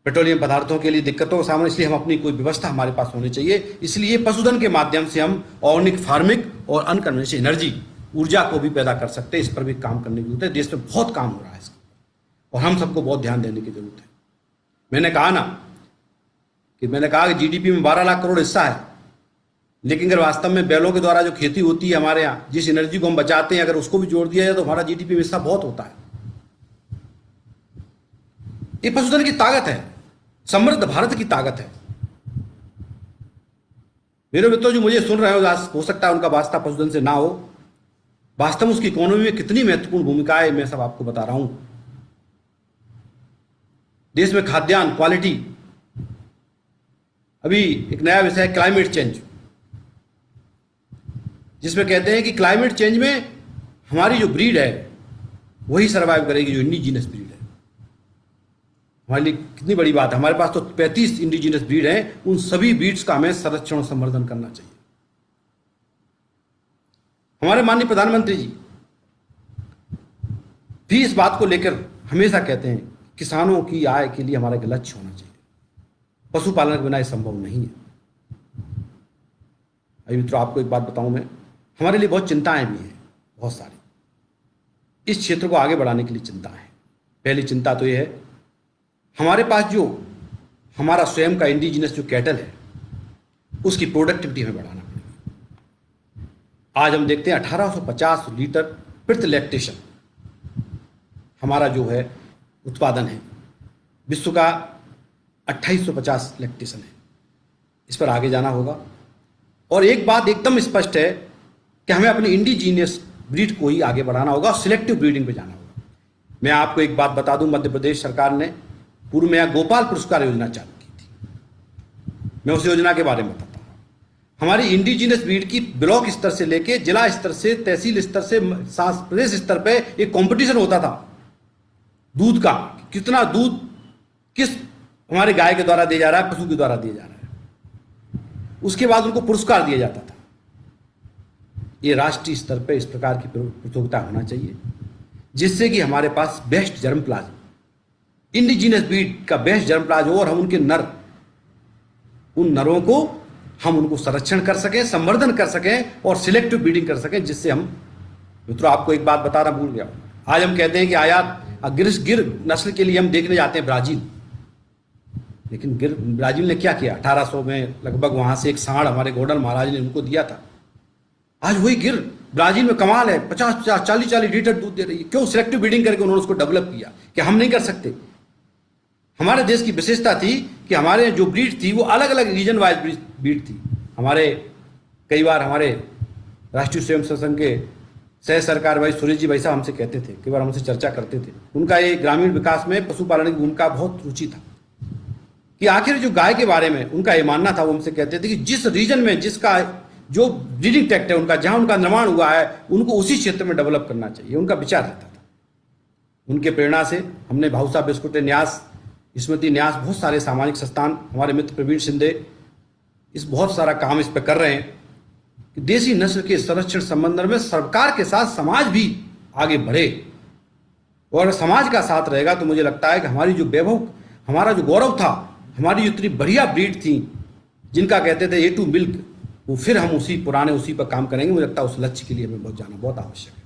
पेट्रोलियम पदार्थों के लिए दिक्कतों का सामना, इसलिए हम अपनी कोई व्यवस्था हमारे पास होनी चाहिए। इसलिए पशुधन के माध्यम से हम ऑर्गेनिक फार्मिंग और अनकन्वेंशनल एनर्जी, ऊर्जा को भी पैदा कर सकते हैं। इस पर भी काम करने की जरूरत है। देश में बहुत काम हो रहा है इसके ऊपर और हम सबको बहुत ध्यान देने की जरूरत है। मैंने कहा कि जीडीपी में 12 लाख करोड़ हिस्सा है, लेकिन अगर वास्तव में बैलों के द्वारा जो खेती होती है हमारे यहाँ, जिस एनर्जी को हम बचाते हैं, अगर उसको भी जोड़ दिया जाए तो हमारा जीडीपी में हिस्सा बहुत होता है। ये पशुधन की ताकत है, समृद्ध भारत की ताकत है। मेरे मित्रों जो मुझे सुन रहे हो सकता है उनका वास्ता पशुधन से ना हो। वास्तव में उसकी इकोनॉमी में कितनी महत्वपूर्ण भूमिका है, मैं सब आपको बता रहा हूं। देश में खाद्यान्न क्वालिटी, अभी एक नया विषय है क्लाइमेट चेंज, जिसमें कहते हैं कि क्लाइमेट चेंज में हमारी जो ब्रीड है वही सर्वाइव करेगी, जो इंडिजिनस ब्रीड है। हमारे लिए कितनी बड़ी बात है। हमारे पास तो 35 इंडिजिनस ब्रीड हैं। उन सभी ब्रीड्स का हमें संरक्षण और संवर्धन करना चाहिए। हमारे माननीय प्रधानमंत्री जी भी इस बात को लेकर हमेशा कहते हैं किसानों की आय के लिए हमारा एक लक्ष्य होना चाहिए। पशुपालन के बिना यह संभव नहीं है। अभी मित्रों आपको एक बात बताऊं मैं, हमारे लिए बहुत चिंताएं भी हैं, बहुत सारी। इस क्षेत्र को आगे बढ़ाने के लिए चिंता है। पहली चिंता तो यह है, हमारे पास जो हमारा स्वयं का इंडिजिनस जो कैटल है उसकी प्रोडक्टिविटी हमें बढ़ाना पड़ेगा। आज हम देखते हैं 1850 लीटर प्रति लैक्टेशन हमारा जो है उत्पादन है, विश्व का 2850 लैक्टेशन है। इस पर आगे जाना होगा। और एक बात एकदम स्पष्ट है कि हमें अपने इंडिजीनियस ब्रीड को ही आगे बढ़ाना होगा, सिलेक्टिव ब्रीडिंग पे जाना होगा। मैं आपको एक बात बता दूं, मध्य प्रदेश सरकार ने पूर्व में यहाँ गोपाल पुरस्कार योजना चालू की थी। मैं उस योजना के बारे में बताता हूँ। हमारी इंडिजीनियस ब्रीड की ब्लॉक स्तर से लेके जिला स्तर से, तहसील स्तर से, प्रदेश स्तर पे एक कंपटीशन होता था दूध का, कितना दूध किस हमारे गाय के द्वारा दिया जा रहा है, पशु के द्वारा दिया जा रहा है। उसके बाद उनको पुरस्कार दिया जाता था। ये राष्ट्रीय स्तर पे इस प्रकार की प्रतियोगिता होना चाहिए जिससे कि हमारे पास बेस्ट जर्मप्लाज, इंडिजीनियस ब्रीड का बेस्ट जर्मप्लाज हो और हम उनके नर, उन नरों को हम उनको संरक्षण कर सकें, संवर्धन कर सकें और सिलेक्टिव ब्रीडिंग कर सकें, जिससे हम मित्रों आपको एक बात बताना भूल गया। आज हम कहते हैं कि आयात गिर नस्ल के लिए हम देखने जाते हैं ब्राजील, लेकिन ब्राजील ने क्या किया? 1800 में लगभग वहां से एक सांड हमारे गोडल महाराज ने उनको दिया था। आज वही गिर ब्राजील में कमाल है, 50-40 लीटर दूध दे रही है। क्यों? सिलेक्टिव ब्रीडिंग करके उन्होंने उसको डेवलप किया। कि हम नहीं कर सकते? हमारे देश की विशेषता थी कि हमारे जो ब्रीड थी वो अलग अलग रीजन वाइज ब्रीड थी। हमारे कई बार हमारे राष्ट्रीय स्वयं सेवक संघ के सह सरकार भाई सुरेश जी भाई साहब हमसे कहते थे, कई बार हमसे चर्चा करते थे, उनका ये ग्रामीण विकास में पशुपालन की भूमिका बहुत रुचि था कि आखिर जो गाय के बारे में उनका ये मानना था, वो हमसे कहते थे कि जिस रीजन में जिसका जो ब्रीडिंग ट्रैक्ट है उनका, जहां उनका निर्माण हुआ है, उनको उसी क्षेत्र में डेवलप करना चाहिए, उनका विचार रहता था। उनके प्रेरणा से हमने भाऊ साहब बिस्कुट न्यास, स्मृति न्यास, बहुत सारे सामाजिक संस्थान, हमारे मित्र प्रवीण शिंदे इस बहुत सारा काम इस पर कर रहे हैं कि देसी नस्ल के संरक्षण संबंध में सरकार के साथ समाज भी आगे बढ़े। और समाज का साथ रहेगा तो मुझे लगता है कि हमारी जो वैभव, हमारा जो गौरव था, हमारी जो इतनी बढ़िया ब्रीड थी जिनका कहते थे A2 मिल्क, वो फिर हम उसी पुराने उसी पर काम करेंगे। मुझे लगता है उस लक्ष्य के लिए हमें बहुत जाना बहुत आवश्यक है।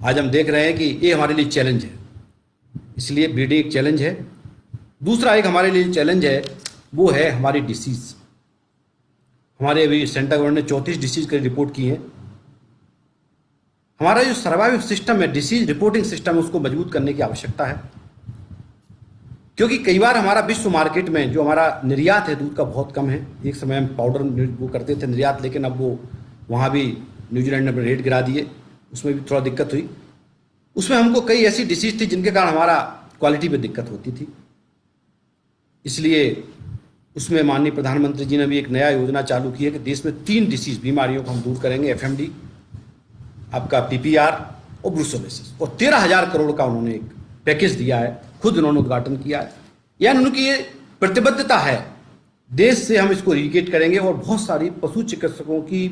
आज हम देख रहे हैं कि ये हमारे लिए चैलेंज है, इसलिए ब्रीडिंग एक चैलेंज है। दूसरा एक हमारे लिए चैलेंज है, वो है हमारी डिसीज। हमारे अभी सेंट्रल गवर्नमेंट ने 34 डिसीज की रिपोर्ट की है। हमारा जो सर्वाइवल सिस्टम है, डिसीज रिपोर्टिंग सिस्टम, उसको मजबूत करने की आवश्यकता है। क्योंकि कई बार हमारा विश्व मार्केट में जो हमारा निर्यात है दूध का बहुत कम है। एक समय हम पाउडर वो करते थे निर्यात, लेकिन अब वो वहाँ भी न्यूजीलैंड ने अपने रेट गिरा दिए, उसमें भी थोड़ा दिक्कत हुई। उसमें हमको कई ऐसी डिसीज थी जिनके कारण हमारा क्वालिटी पे दिक्कत होती थी। इसलिए उसमें माननीय प्रधानमंत्री जी ने भी एक नया योजना चालू की है कि देश में 3 डिसीज बीमारियों को हम दूर करेंगे, FMD, आपका PPR और ब्रुसेलोसिस, और 13,000 करोड़ का उन्होंने एक पैकेज दिया है, खुद उन्होंने उद्घाटन किया है। यानी उनकी ये प्रतिबद्धता है, देश से हम इसको इरिगेट करेंगे। और बहुत सारी पशु चिकित्सकों की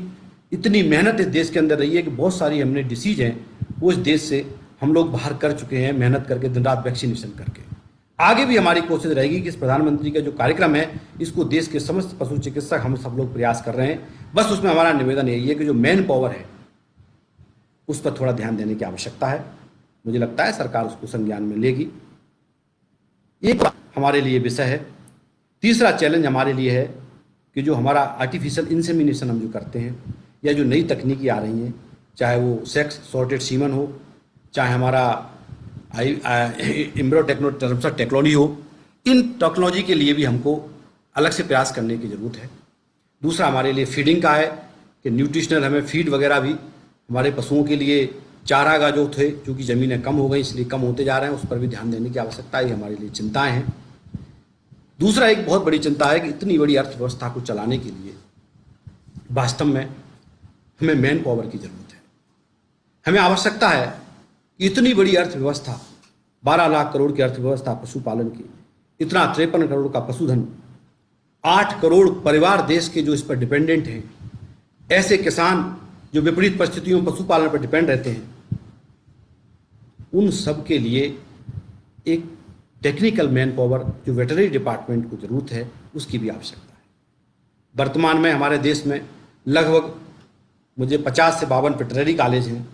इतनी मेहनत इस देश के अंदर रही है कि बहुत सारी हमने डिसीज हैं वो इस देश से हम लोग बाहर कर चुके हैं, मेहनत करके, दिन रात वैक्सीनेशन करके। आगे भी हमारी कोशिश रहेगी कि इस प्रधानमंत्री का जो कार्यक्रम है इसको देश के समस्त पशु चिकित्सक हम सब लोग प्रयास कर रहे हैं। बस उसमें हमारा निवेदन यही है कि जो मैन पावर है उस पर थोड़ा ध्यान देने की आवश्यकता है। मुझे लगता है सरकार उसको संज्ञान में लेगी। एक हमारे लिए विषय है। तीसरा चैलेंज हमारे लिए है कि जो हमारा आर्टिफिशियल इंसेमिनेशन हम जो करते हैं, या जो नई तकनीकी आ रही हैं, चाहे वो सेक्स सॉर्टेड सीमन हो, चाहे हमारा एम्ब्रियो टेक्नोलॉजी हो, इन टेक्नोलॉजी के लिए भी हमको अलग से प्रयास करने की ज़रूरत है। दूसरा हमारे लिए फीडिंग का है कि न्यूट्रिशनल हमें फीड वगैरह भी हमारे पशुओं के लिए, चारागाह जो थे, चूँकि ज़मीनें कम हो गई इसलिए कम होते जा रहे हैं, उस पर भी ध्यान देने की आवश्यकता है। ये हमारे लिए चिंताएं हैं। दूसरा एक बहुत बड़ी चिंता है कि इतनी बड़ी अर्थव्यवस्था को चलाने के लिए वास्तव में हमें मैन पावर की ज़रूरत है। हमें आवश्यकता है कि इतनी बड़ी अर्थव्यवस्था, 12 लाख करोड़ की अर्थव्यवस्था पशुपालन की, इतना 53 करोड़ का पशुधन, 8 करोड़ परिवार देश के जो इस पर डिपेंडेंट हैं, ऐसे किसान जो विपरीत परिस्थितियों में पशुपालन पर डिपेंड रहते हैं, उन सब के लिए एक टेक्निकल मैन पावर जो वेटरनरी डिपार्टमेंट को जरूरत है, उसकी भी आवश्यकता है। वर्तमान में हमारे देश में लगभग मुझे 50 से 52 वेटरनरी कॉलेज हैं,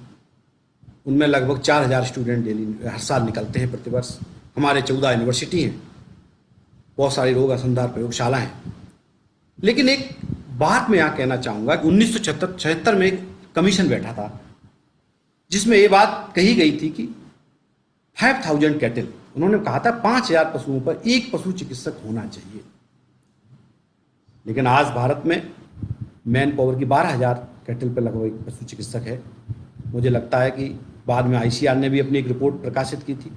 उनमें लगभग 4,000 स्टूडेंट डेली हर साल निकलते हैं प्रतिवर्ष। हमारे 14 यूनिवर्सिटी हैं, बहुत सारी रोग अनुसंधान प्रयोगशाला हैं। लेकिन एक बात मैं यहाँ कहना चाहूँगा कि 1976 में एक कमीशन बैठा था जिसमें ये बात कही गई थी कि 5,000 कैटल, उन्होंने कहा था 5,000 पशुओं पर एक पशु चिकित्सक होना चाहिए। लेकिन आज भारत में मैन पावर की 12,000 कैटल पर लगभग एक पशु चिकित्सक है। मुझे लगता है कि बाद में ICAR ने भी अपनी एक रिपोर्ट प्रकाशित की थी,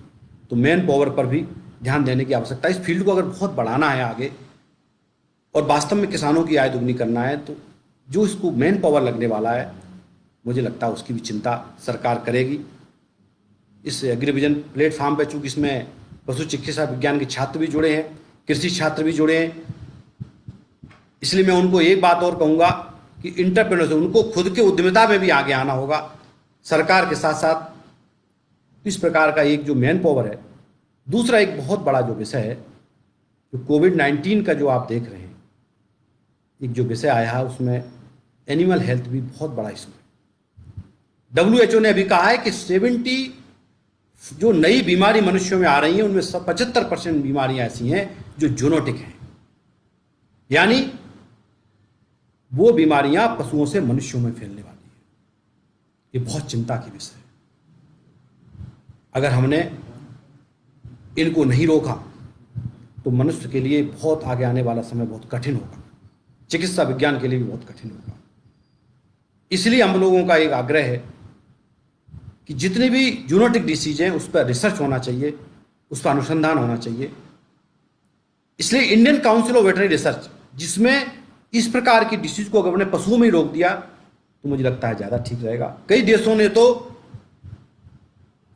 तो मैन पावर पर भी ध्यान देने की आवश्यकता है। इस फील्ड को अगर बहुत बढ़ाना है आगे और वास्तव में किसानों की आय दुगनी करना है, तो जो इसको मैन पावर लगने वाला है, मुझे लगता है उसकी भी चिंता सरकार करेगी। इस एग्रीविजन प्लेटफॉर्म पे चूंकि इसमें पशु चिकित्सा विज्ञान के छात्र भी जुड़े हैं, कृषि छात्र भी जुड़े हैं, इसलिए मैं उनको एक बात और कहूँगा कि इंटरप्रेन्योर्स, उनको खुद के उद्यमिता में भी आगे आना होगा सरकार के साथ साथ। इस प्रकार का एक जो मैन पावर है। दूसरा एक बहुत बड़ा जो विषय है, जो कोविड-19 का जो आप देख रहे हैं, एक जो विषय आया है उसमें एनिमल हेल्थ भी बहुत बड़ा इशू है। WHO ने अभी कहा है कि 70 जो नई बीमारी मनुष्यों में आ रही हैं उनमें 75% बीमारियां ऐसी हैं जो जूनोटिक हैं, यानी वो बीमारियां पशुओं से मनुष्यों में फैलने वाली हैं। ये बहुत चिंता की विषय है। अगर हमने इनको नहीं रोका तो मनुष्य के लिए बहुत आगे आने वाला समय बहुत कठिन होगा, चिकित्सा विज्ञान के लिए भी बहुत कठिन होगा। इसलिए हम लोगों का एक आग्रह है कि जितनी भी जूनोटिक डिसीज हैं उस पर रिसर्च होना चाहिए, उस पर अनुसंधान होना चाहिए। इसलिए Indian council of veterinary research, जिसमें इस प्रकार की डिसीज को अगर हमने पशुओं में ही रोक दिया तो मुझे लगता है ज़्यादा ठीक रहेगा। कई देशों ने तो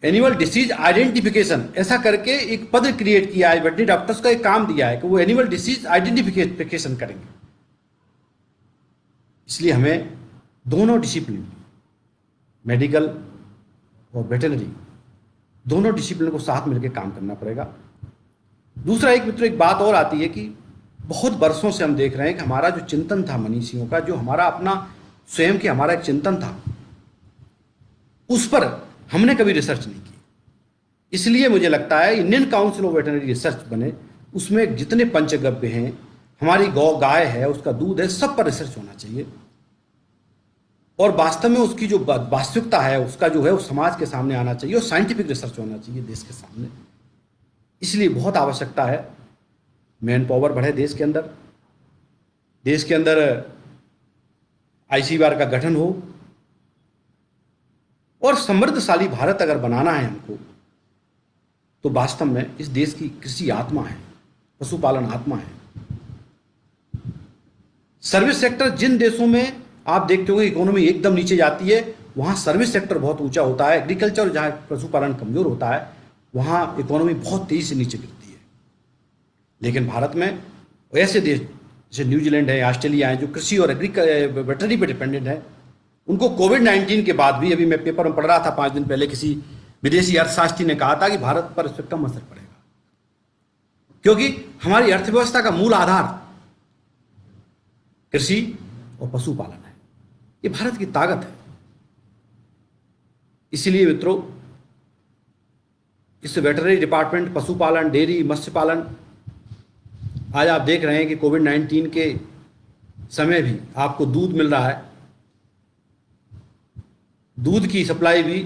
एनिमल डिसीज आइडेंटिफिकेशन ऐसा करके एक पद क्रिएट किया है, वेटरनरी डॉक्टर्स का एक काम दिया है कि वो एनिमल डिसीज आइडेंटिफिकेशन करेंगे। इसलिए हमें दोनों डिसिप्लिन, मेडिकल और वेटरनरी, दोनों डिसिप्लिन को साथ मिलकर काम करना पड़ेगा। दूसरा एक मित्र, एक बात और आती है कि बहुत वर्षों से हम देख रहे हैं कि हमारा जो चिंतन था मनीषियों का, जो हमारा अपना स्वयं के हमारा एक चिंतन था, उस पर हमने कभी रिसर्च नहीं की। इसलिए मुझे लगता है Indian council of veterinary research बने, उसमें जितने पंचगव्य हैं, हमारी गौ गाय है, उसका दूध है, सब पर रिसर्च होना चाहिए। और वास्तव में उसकी जो वास्तविकता है, उसका जो है वो समाज के सामने आना चाहिए और साइंटिफिक रिसर्च होना चाहिए देश के सामने। इसलिए बहुत आवश्यकता है मैन पावर बढ़े देश के अंदर। देश के अंदर ICAR का गठन हो और समृद्धशाली भारत अगर बनाना है हमको, तो वास्तव में इस देश की कृषि आत्मा है, पशुपालन आत्मा है। सर्विस सेक्टर, जिन देशों में आप देखते होंगे इकोनॉमी एकदम नीचे जाती है, वहाँ सर्विस सेक्टर बहुत ऊंचा होता है। एग्रीकल्चर जहाँ पशुपालन कमजोर होता है, वहाँ इकोनॉमी बहुत तेजी से नीचे गिरती है। लेकिन भारत में ऐसे देश जैसे न्यूजीलैंड है, ऑस्ट्रेलिया है, जो कृषि और वेटरनरी पे डिपेंडेंट है, उनको कोविड-19 के बाद भी, अभी मैं पेपर में पढ़ रहा था 5 दिन पहले, किसी विदेशी अर्थशास्त्री ने कहा था कि भारत पर इस पर कम असर पड़ेगा, क्योंकि हमारी अर्थव्यवस्था का मूल आधार कृषि और पशुपालन है। ये भारत की ताकत है। इसलिए मित्रों, इस वेटरनरी डिपार्टमेंट, पशुपालन, डेयरी, मत्स्य पालन, आज आप देख रहे हैं कि कोविड-19 के समय भी आपको दूध मिल रहा है। दूध की सप्लाई भी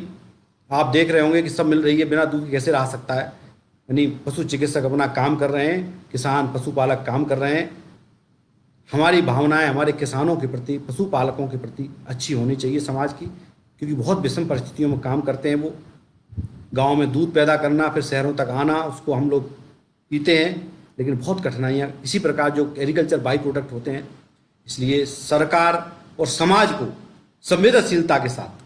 आप देख रहे होंगे कि सब मिल रही है, बिना दूध के कैसे रह सकता है। यानी पशु चिकित्सक अपना काम कर रहे हैं, किसान पशुपालक काम कर रहे हैं। हमारी भावनाएं हमारे किसानों के प्रति, पशुपालकों के प्रति अच्छी होनी चाहिए समाज की, क्योंकि बहुत विषम परिस्थितियों में काम करते हैं वो। गांव में दूध पैदा करना, फिर शहरों तक आना, उसको हम लोग पीते हैं, लेकिन बहुत कठिनाइयाँ, इसी प्रकार जो एग्रीकल्चर बाई प्रोडक्ट होते हैं। इसलिए सरकार और समाज को संवेदनशीलता के साथ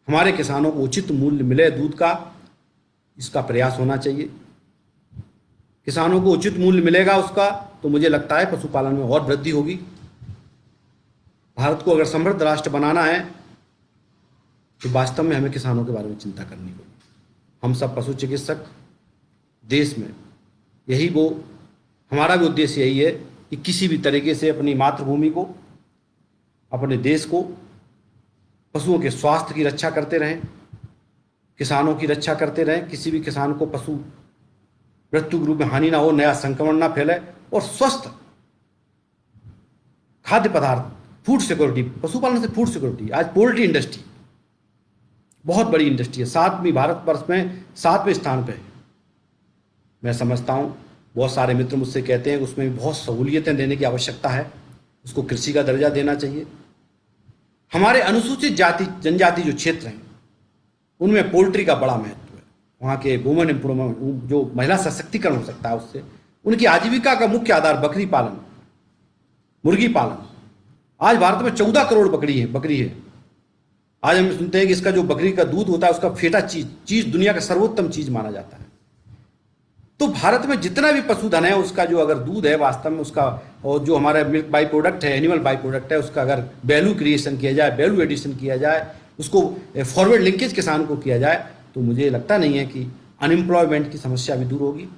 हमारे किसानों को उचित मूल्य मिले दूध का, इसका प्रयास होना चाहिए। किसानों को उचित मूल्य मिलेगा उसका, तो मुझे लगता है पशुपालन में और वृद्धि होगी। भारत को अगर समृद्ध राष्ट्र बनाना है तो वास्तव में हमें किसानों के बारे में चिंता करनी होगी। हम सब पशु चिकित्सक देश में, यही वो हमारा भी उद्देश्य यही है कि किसी भी तरीके से अपनी मातृभूमि को, अपने देश को, पशुओं के स्वास्थ्य की रक्षा करते रहें, किसानों की रक्षा करते रहें, किसी भी किसान को पशु मृत्यु के रूप में हानि ना हो, नया संक्रमण ना फैले, और स्वस्थ खाद्य पदार्थ, फूड सिक्योरिटी, पशुपालन से फूड सिक्योरिटी। आज पोल्ट्री इंडस्ट्री बहुत बड़ी इंडस्ट्री है, भारतवर्ष में 7वें स्थान पे है। मैं समझता हूँ बहुत सारे मित्र मुझसे कहते हैं कि उसमें भी बहुत सहूलियतें देने की आवश्यकता है, उसको कृषि का दर्जा देना चाहिए। हमारे अनुसूचित जाति जनजाति जो क्षेत्र हैं उनमें पोल्ट्री का बड़ा महत्व है। वहाँ के वुमेन एम्प्लॉयमेंट, जो महिला सशक्तिकरण हो सकता है, उससे उनकी आजीविका का मुख्य आधार बकरी पालन, मुर्गी पालन। आज भारत में 14 करोड़ बकरी है। आज हम सुनते हैं कि इसका जो बकरी का दूध होता है, उसका फेटा चीज दुनिया का सर्वोत्तम चीज माना जाता है। तो भारत में जितना भी पशुधन है, उसका जो अगर दूध है वास्तव में उसका, और जो हमारा मिल्क बाई प्रोडक्ट है, एनिमल बाई प्रोडक्ट है, उसका अगर वैल्यू क्रिएशन किया जाए, वैल्यू एडिशन किया जाए, उसको फॉरवर्ड लिंकेज किसान को किया जाए, तो मुझे लगता नहीं है कि अनएम्प्लॉयमेंट की समस्या भी दूर होगी,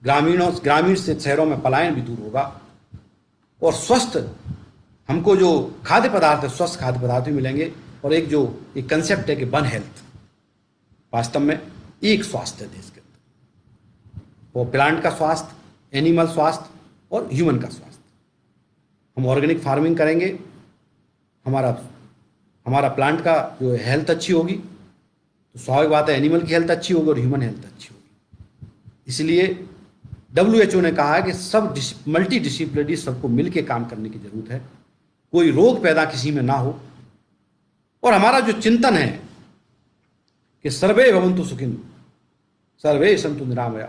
ग्रामीण से शहरों में पलायन भी दूर होगा, और स्वस्थ हमको जो खाद्य पदार्थ है, स्वस्थ खाद्य पदार्थ भी मिलेंगे। और एक कंसेप्ट है कि वन हेल्थ, वास्तव में एक स्वास्थ्य है देश के अंदर, वो प्लांट का स्वास्थ्य, एनिमल स्वास्थ्य और ह्यूमन का स्वास्थ्य। हम ऑर्गेनिक फार्मिंग करेंगे, हमारा प्लांट का जो हेल्थ अच्छी होगी, तो स्वाभाविक बात है एनिमल की हेल्थ अच्छी होगी और ह्यूमन हेल्थ अच्छी होगी। इसलिए WHO ने कहा है कि सब मल्टी डिसिप्लिनरी सबको मिलकर काम करने की जरूरत है, कोई रोग पैदा किसी में ना हो। और हमारा जो चिंतन है कि सर्वे भवन्तु सुखिनः सर्वे सन्तु निरामयाः,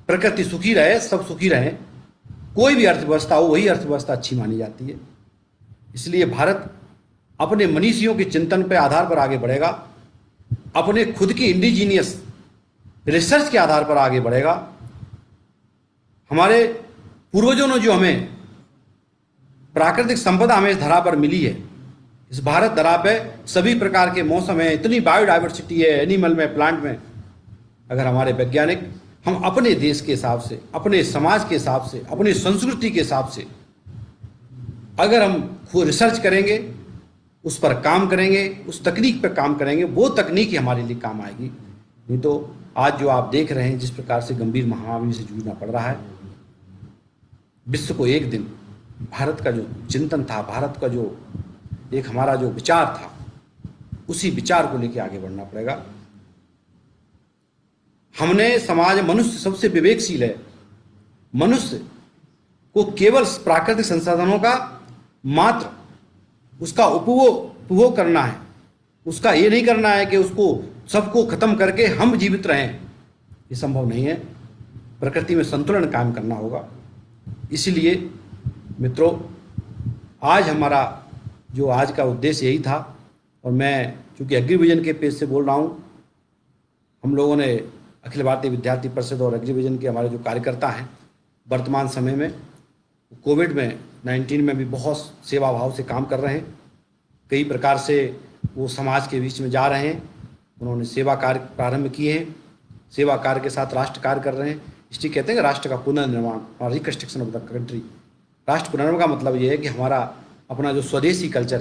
प्रकृति सुखी रहे, सब सुखी रहे, कोई भी अर्थव्यवस्था हो वही अर्थव्यवस्था अच्छी मानी जाती है। इसलिए भारत अपने मनीषियों के चिंतन पे आधार पर आगे बढ़ेगा, अपने खुद की इंडिजीनियस रिसर्च के आधार पर आगे बढ़ेगा। हमारे पूर्वजों ने जो हमें प्राकृतिक संपदा हमें इस धरा पर मिली है, इस भारत धरा पे सभी प्रकार के मौसम है, इतनी बायोडाइवर्सिटी है, एनिमल में, प्लांट में। अगर हमारे वैज्ञानिक हम अपने देश के हिसाब से, अपने समाज के हिसाब से, अपनी संस्कृति के हिसाब से अगर हम खुद रिसर्च करेंगे, उस पर काम करेंगे, उस तकनीक पर काम करेंगे, वो तकनीक ही हमारे लिए काम आएगी। नहीं तो आज जो आप देख रहे हैं जिस प्रकार से गंभीर महामारी से जूझना पड़ रहा है, विश्व को एक दिन भारत का जो चिंतन था, भारत का जो एक हमारा जो विचार था, उसी विचार को लेकर आगे बढ़ना पड़ेगा। हमने समाज, मनुष्य सबसे विवेकशील है, मनुष्य को केवल प्राकृतिक संसाधनों का मात्र उसका उपभोग करना है, उसका ये नहीं करना है कि उसको सबको खत्म करके हम जीवित रहें, ये संभव नहीं है। प्रकृति में संतुलन कायम करना होगा। इसलिए मित्रों, आज हमारा जो आज का उद्देश्य यही था, और मैं चूंकि एग्रीविजन के पेज से बोल रहा हूँ, हम लोगों ने अखिल भारतीय विद्यार्थी परिषद और एग्रीविजन के हमारे जो कार्यकर्ता हैं, वर्तमान समय में कोविड-19 में भी बहुत सेवा भाव से काम कर रहे हैं। कई प्रकार से वो समाज के बीच में जा रहे हैं, उन्होंने सेवा कार्य प्रारंभ किए हैं, सेवा कार्य के साथ राष्ट्र कार्य कर रहे हैं। इसलिए कहते हैं कि राष्ट्र का पुनर्निर्माण और रिकंस्ट्रक्शन ऑफ द कंट्री। राष्ट्र पुनर्निर्माण का मतलब ये है कि हमारा अपना जो स्वदेशी कल्चर